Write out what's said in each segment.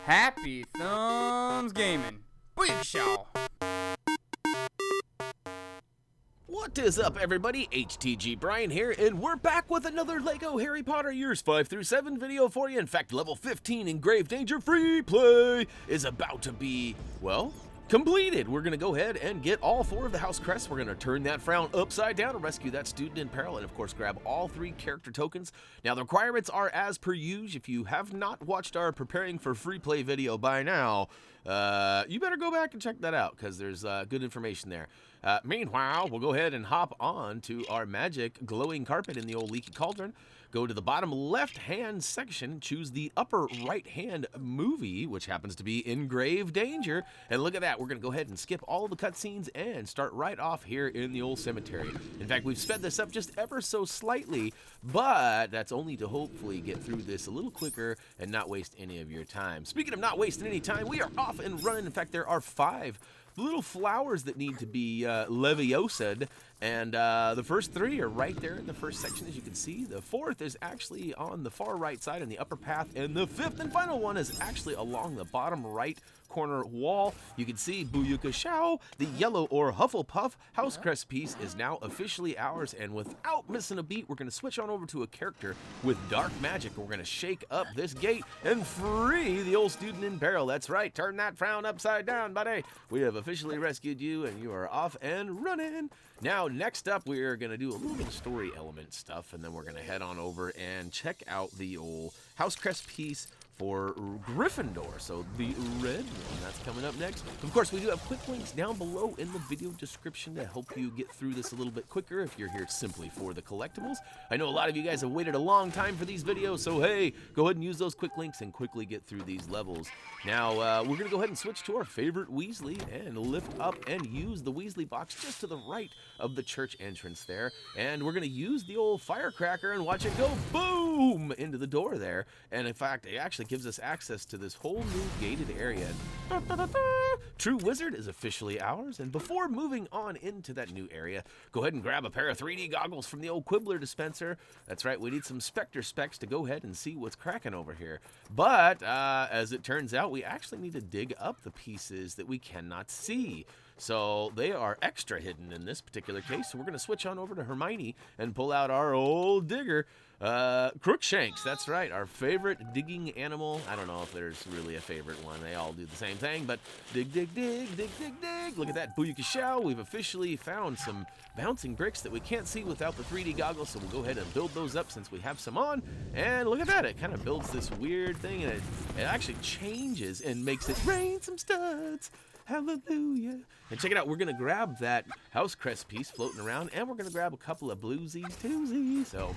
Happy Thumbs Gaming. Booyakashaw. What is up, everybody? HTG Brian here, and we're back with another LEGO Harry Potter Years 5 through 7 video for you. In fact, level 15 in Grave Danger Free Play is about to be, well, completed. We're going to go ahead and get all 4 of the House Crest. We're going to turn that frown upside down and rescue that student in peril, and of course grab all 3 character tokens. Now the requirements are as per usual. If you have not watched our preparing for free play video by now, you better go back and check that out because there's good information there. Meanwhile, we'll go ahead and hop on to our magic glowing carpet in the old leaky cauldron. Go to the bottom left-hand section, choose the upper right-hand movie, which happens to be In Grave Danger. And look at that, we're going to go ahead and skip all the cutscenes and start right off here in the old cemetery. In fact, we've sped this up just ever so slightly, but that's only to hopefully get through this a little quicker and not waste any of your time. Speaking of not wasting any time, we are off and running. In fact, there are 5 little flowers that need to be Leviosa'd, and the first 3 are right there in the first section, as you can see. The 4th is actually on the far right side in the upper path, and the 5th and final one is actually along the bottom right corner wall. You can see Booyakashaw, the yellow or Hufflepuff House Crest piece is now officially ours, and without missing a beat, we're going to switch on over to a character with dark magic. We're going to shake up this gate and free the old student in peril. That's right, turn that frown upside down, buddy. We have officially rescued you, and you are off and running. Now, next up, we're going to do a little bit of story element stuff, and then we're going to head on over and check out the old House Crest piece for Gryffindor, so the red one, that's coming up next. Of course, we do have quick links down below in the video description to help you get through this a little bit quicker if you're here simply for the collectibles. I know a lot of you guys have waited a long time for these videos, so hey, go ahead and use those quick links and quickly get through these levels. Now, we're going to go ahead and switch to our favorite Weasley and lift up and use the Weasley box just to the right of the church entrance there. And we're going to use the old firecracker and watch it go boom into the door there. And in fact, it actually gives us access to this whole new gated area. True Wizard is officially ours, and before moving on into that new area, go ahead and grab a pair of 3D goggles from the old Quibbler dispenser. That's right, we need some Spectre specs to go ahead and see what's cracking over here. But as it turns out, we actually need to dig up the pieces that we cannot see. So they are extra hidden in this particular case. So we're going to switch on over to Hermione and pull out our old digger, Crookshanks. That's right, our favorite digging animal. I don't know if there's really a favorite one. They all do the same thing, but dig, dig, dig, dig, dig, dig. Look at that, Booyakashaw. We've officially found some bouncing bricks that we can't see without the 3D goggles, so we'll go ahead and build those up since we have some on. And look at that, it kind of builds this weird thing, and it actually changes and makes it rain some studs. Hallelujah. And check it out, we're going to grab that House Crest piece floating around, and we're going to grab a couple of bluesies, twosies. So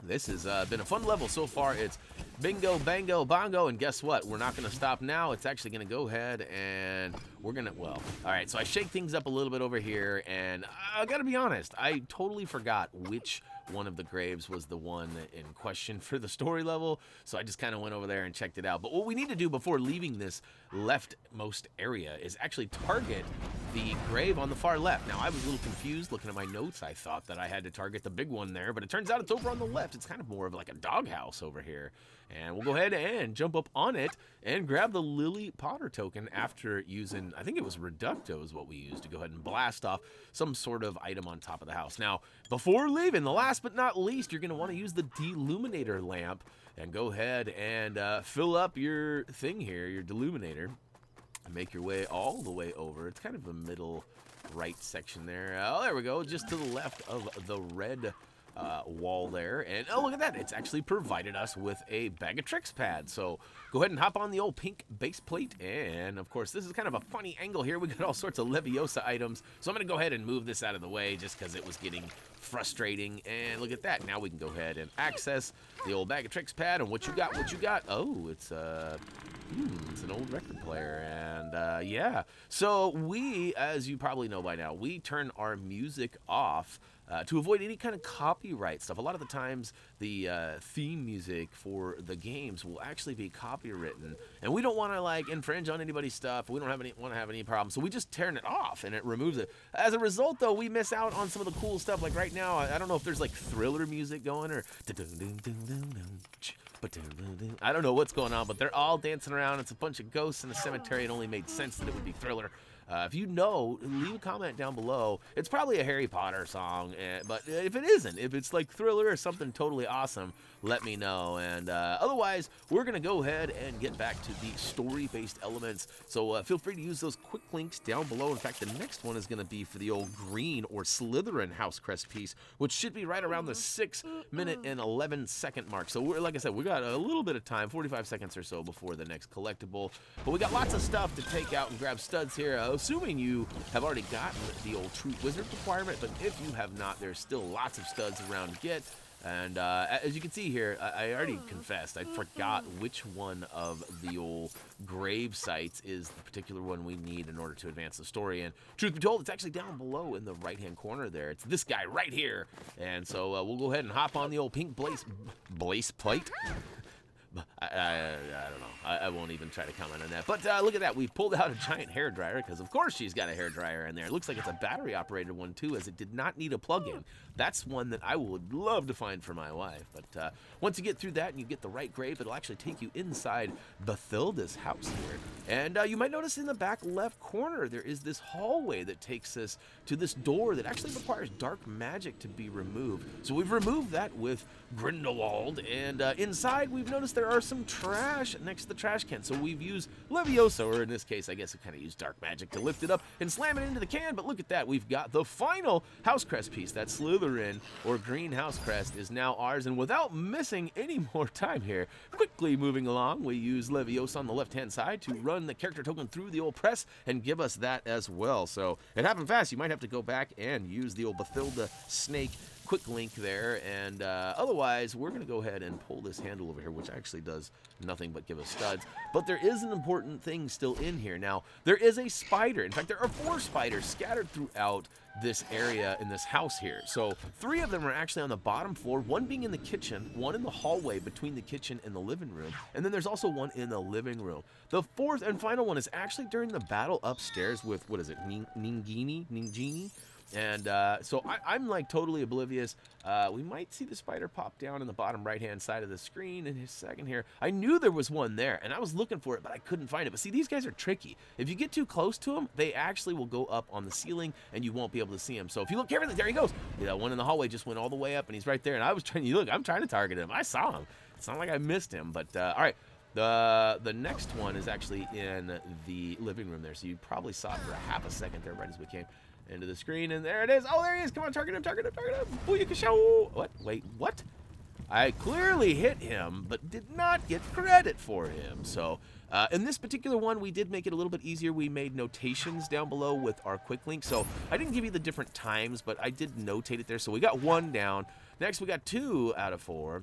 this has been a fun level so far. It's bingo, bango, bongo, and guess what? We're not going to stop now. It's actually going to go ahead and we're going to, well, all right, so I shake things up a little bit over here, and I got to be honest, I totally forgot which one of the graves was the one in question for the story level, so I just kind of went over there and checked it out. But what we need to do before leaving this leftmost area is actually target the grave on the far left. Now, I was a little confused looking at my notes. I thought that I had to target the big one there, but it turns out it's over on the left. It's kind of more of like a doghouse over here. And we'll go ahead and jump up on it and grab the Lily Potter token after using, I think it was Reducto is what we used to go ahead and blast off some sort of item on top of the house. Now, before leaving, the last but not least, you're going to want to use the Deluminator lamp and go ahead and fill up your thing here, your Deluminator, and make your way all the way over. It's kind of the middle right section there. Oh, there we go, just to the left of the red wall there, and oh, look at that, it's actually provided us with a bag of tricks pad. So go ahead and hop on the old pink base plate, and of course this is kind of a funny angle here. We got all sorts of Leviosa items, so I'm gonna go ahead and move this out of the way just because it was getting frustrating. And look at that, now we can go ahead and access the old bag of tricks pad. And what you got, oh, it's an old record player. And yeah, so we, as you probably know by now, we turn our music off to avoid any kind of copyright stuff. A lot of the times the theme music for the games will actually be copywritten, and we don't want to like infringe on anybody's stuff. We don't want to have any problems, so we just turn it off and it removes it. As a result, though, we miss out on some of the cool stuff. Like right now, I don't know if there's like thriller music going or I don't know what's going on, but they're all dancing around. It's a bunch of ghosts in a cemetery. It only made sense that it would be Thriller. If you know, leave a comment down below. It's probably a Harry Potter song, but if it isn't, if it's like Thriller or something totally awesome, let me know. And otherwise, we're going to go ahead and get back to the story-based elements. So feel free to use those quick links down below. In fact, the next one is going to be for the old green or Slytherin house crest piece, which should be right around the 6 minute and 11 second mark. So like I said, we got a little bit of time, 45 seconds or so before the next collectible. But we got lots of stuff to take out and grab studs here. Assuming you have already gotten the old True Wizard requirement, but if you have not, there's still lots of studs around to get. And as you can see here, I already confessed, I forgot which one of the old grave sites is the particular one we need in order to advance the story. And truth be told, it's actually down below in the right-hand corner there. It's this guy right here. And so we'll go ahead and hop on the old pink blaze plate. I don't know. I won't even try to comment on that. But look at that. We pulled out a giant hairdryer because, of course, she's got a hairdryer in there. It looks like it's a battery-operated one, too, as it did not need a plug-in. That's one that I would love to find for my wife. But once you get through that and you get the right grave, it'll actually take you inside Bathilda's house here. And you might notice in the back left corner, there is this hallway that takes us to this door that actually requires dark magic to be removed. So we've removed that with Grindelwald. And inside, we've noticed there are some trash next to the trash can. So we've used Leviosa, or in this case, I guess we kind of used dark magic to lift it up and slam it into the can. But look at that. We've got the final house crest piece. That Slytherin or green house crest is now ours. And without missing any more time here, quickly moving along, we use Leviosa on the left-hand side to run the character token through the old press and give us that as well. So it happened fast. You might have to go back and use the old Bathilda snake quick link there, and otherwise we're going to go ahead and pull this handle over here, which actually does nothing but give us studs. But there is an important thing still in here. Now, there is a spider. In fact, there are 4 spiders scattered throughout this area in this house here. So 3 of them are actually on the bottom floor, 1 being in the kitchen, 1 in the hallway between the kitchen and the living room, and then there's also 1 in the living room. The 4th and final one is actually during the battle upstairs with, what is it, Ningini? And so I'm like totally oblivious. We might see the spider pop down in the bottom right-hand side of the screen in a second here. I knew there was one there, and I was looking for it, but I couldn't find it. But see, these guys are tricky. If you get too close to them, they actually will go up on the ceiling, and you won't be able to see them. So if you look carefully, there he goes. Yeah, one in the hallway just went all the way up, and he's right there. And I was trying to look. I'm trying to target him. I saw him. It's not like I missed him. But all right. The next one is actually in the living room there. So you probably saw it for a half a second there right as we came into the screen, and there it is. Oh, there he is. Come on, target him, target him, target him. Booyakashow. What? Wait, what? I clearly hit him, but did not get credit for him. So in this particular one, we did make it a little bit easier. We made notations down below with our quick link. So I didn't give you the different times, but I did notate it there. So we got 1 down. Next, we got 2 out of 4.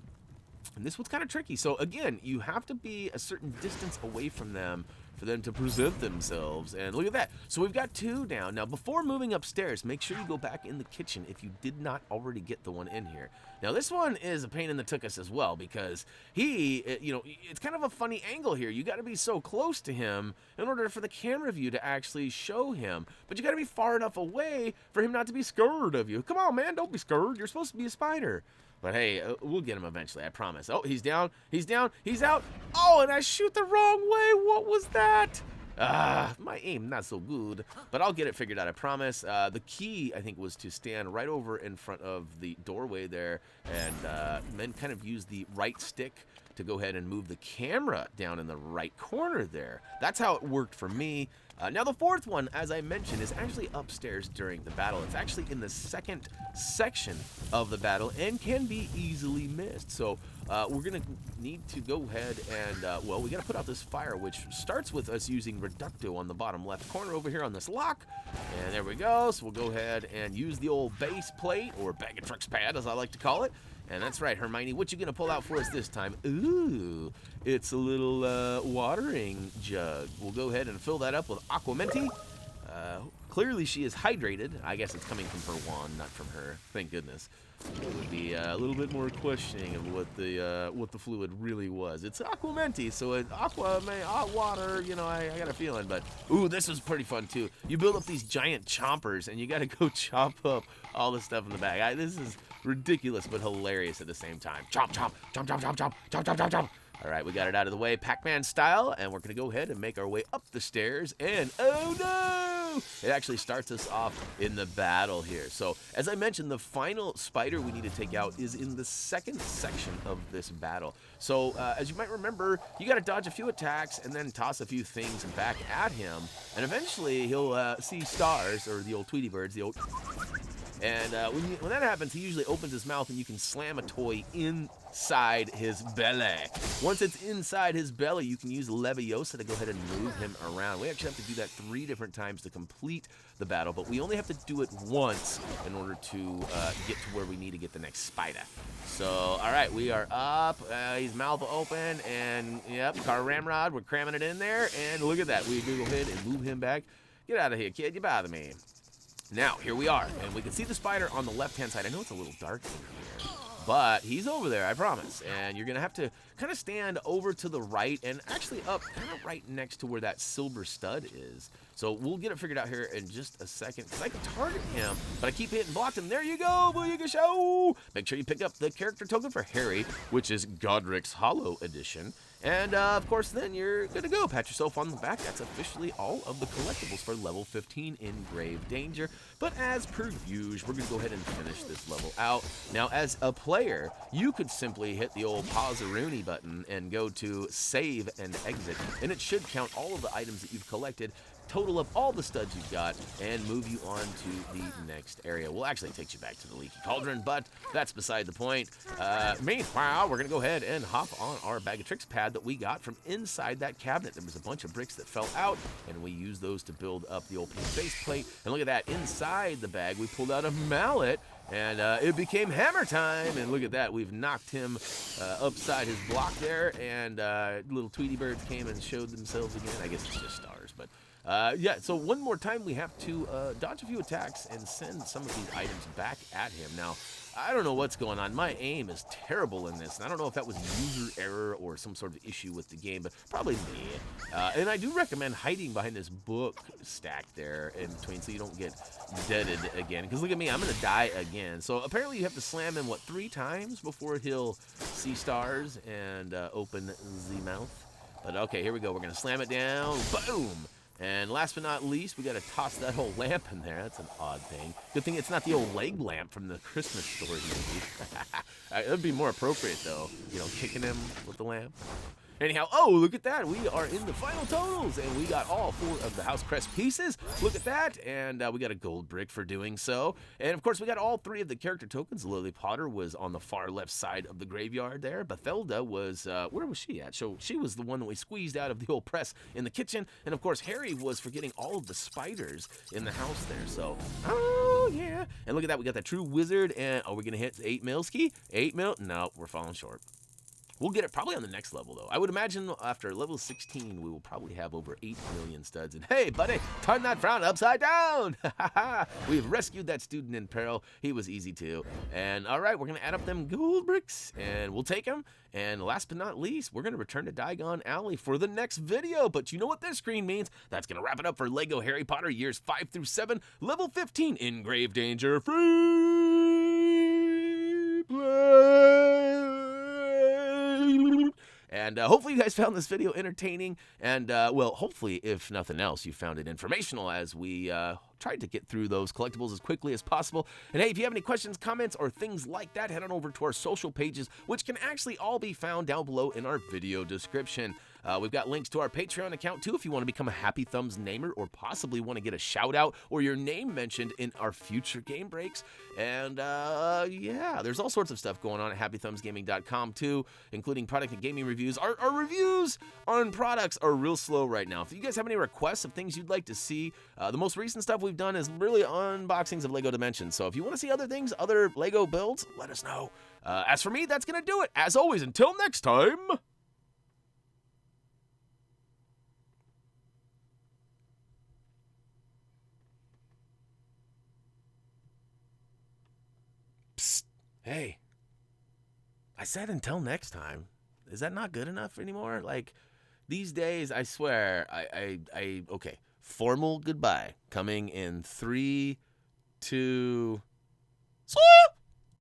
And this one's kind of tricky. So again, you have to be a certain distance away from them for them to present themselves. And look at that. So we've got 2 down. Now, before moving upstairs, make sure you go back in the kitchen if you did not already get the one in here. Now, this one is a pain in the tuchus as well, because it's kind of a funny angle here. You got to be so close to him in order for the camera view to actually show him. But you got to be far enough away for him not to be scared of you. Come on, man. Don't be scared. You're supposed to be a spider. But hey, we'll get him eventually, I promise. Oh, he's down, he's down, he's out. Oh, and I shoot the wrong way. What was that? My aim not so good, but I'll get it figured out, I promise. The key, I think, was to stand right over in front of the doorway there and then kind of use the right stick to go ahead and move the camera down in the right corner there. That's how it worked for me. Now the 4th one, as I mentioned, is actually upstairs during the battle. It's actually in the 2nd section of the battle and can be easily missed. So we're going to need to go ahead and, well, we got to put out this fire, which starts with us using Reducto on the bottom left corner over here on this lock. And there we go. So we'll go ahead and use the old base plate, or bag of tricks pad, as I like to call it. And that's right, Hermione, what you gonna pull out for us this time? Ooh, it's a little watering jug. We'll go ahead and fill that up with Aquamenti. Clearly she is hydrated. I guess it's coming from her wand, not from her. Thank goodness. It would be a little bit more questioning of what the fluid really was. It's Aquamenti, so it's water, you know, I got a feeling. But, ooh, this is pretty fun, too. You build up these giant chompers, and you got to go chomp up all the stuff in the bag. This is ridiculous but hilarious at the same time. Chomp, chomp, chomp, chomp, chomp, chomp, chomp, chomp, chomp, chomp. All right, we got it out of the way, Pac-Man style, and we're going to go ahead and make our way up the stairs, and oh no! It actually starts us off in the battle here. So, as I mentioned, the final spider we need to take out is in the second section of this battle. So, as you might remember, you got to dodge a few attacks and then toss a few things back at him, and eventually he'll see stars, or the old Tweety birds, the old... And when that happens, he usually opens his mouth and you can slam a toy inside his belly. Once it's inside his belly, you can use Leviosa to go ahead and move him around. We actually have to do that 3 different times to complete the battle, but we only have to do it once in order to get to where we need to get the next spider. So, all right, we are up. His mouth open, and yep, car ramrod. We're cramming it in there, and look at that. We can go ahead and move him back. Get out of here, kid. You bother me. Now, here we are, and we can see the spider on the left-hand side. I know it's a little dark in here, but he's over there, I promise. And you're going to have to kind of stand over to the right and actually up kind of right next to where that silver stud is. So we'll get it figured out here in just a second, because I can target him, but I keep hitting blocked him. There you go, Booyaka Show! Make sure you pick up the character token for Harry, which is Godric's Hollow Edition. And, of course, then you're good to go. Pat yourself on the back. That's officially all of the collectibles for level 15 in Grave Danger. But as per usual, we're going to go ahead and finish this level out. Now, as a player, you could simply hit the old pause-a-rooney button and go to save and exit, and it should count all of the items that you've collected, total up all the studs you've got, and move you on to the next area. We'll actually take you back to the Leaky Cauldron, but that's beside the point. Meanwhile, we're going to go ahead and hop on our bag of tricks pad that we got from inside that cabinet. There was a bunch of bricks that fell out, and we used those to build up the old base plate. And look at that. Inside the bag, we pulled out a mallet, and it became hammer time. And look at that. We've knocked him upside his block there, and little Tweety birds came and showed themselves again. I guess it's just stars, but... yeah, so one more time we have to dodge a few attacks and send some of these items back at him. Now, I don't know what's going on. My aim is terrible in this, and I don't know if that was user error or some sort of issue with the game, but probably me. And I do recommend hiding behind this book stack there in between so you don't get deaded again. Because look at me, I'm going to die again. So apparently you have to slam him, what, 3 times before he'll see stars and open the mouth. But okay, here we go. We're going to slam it down. Boom! And last but not least, we got to toss that whole lamp in there. That's an odd thing. Good thing it's not the old leg lamp from the Christmas story movie. That would be more appropriate, though. You know, kicking him with the lamp. Anyhow, oh, look at that. We are in the final totals, and we got all 4 of the House Crest pieces. Look at that, and we got a gold brick for doing so. And, of course, we got all 3 of the character tokens. Lily Potter was on the far left side of the graveyard there. Bathilda was, where was she at? So she was the one that we squeezed out of the old press in the kitchen. And, of course, Harry was for getting all of the spiders in the house there. So, oh, yeah. And look at that. We got that true wizard, and are we going to hit 8 mil ski? 8 mil? No, we're falling short. We'll get it probably on the next level, though. I would imagine after level 16, we will probably have over 8 million studs. And hey, buddy, turn that frown upside down. We've rescued that student in peril. He was easy, too. And all right, we're going to add up them gold bricks, and we'll take them. And last but not least, we're going to return to Diagon Alley for the next video. But you know what this screen means? That's going to wrap it up for LEGO Harry Potter years 5 through 7, level 15 in Grave Danger free play. And hopefully you guys found this video entertaining, and well, hopefully, if nothing else, you found it informational as we tried to get through those collectibles as quickly as possible. And hey, if you have any questions, comments, or things like that, head on over to our social pages, which can actually all be found down below in our video description. We've got links to our Patreon account, too, if you want to become a Happy Thumbs namer or possibly want to get a shout-out or your name mentioned in our future game breaks. And, yeah, there's all sorts of stuff going on at HappyThumbsGaming.com, too, including product and gaming reviews. Our reviews on products are real slow right now. If you guys have any requests of things you'd like to see, the most recent stuff we've done is really unboxings of LEGO Dimensions. So if you want to see other things, other LEGO builds, let us know. As for me, that's going to do it. As always, until next time... Hey, I said until next time. Is that not good enough anymore? Like, these days, I swear, okay, formal goodbye coming in 3, 2, 1.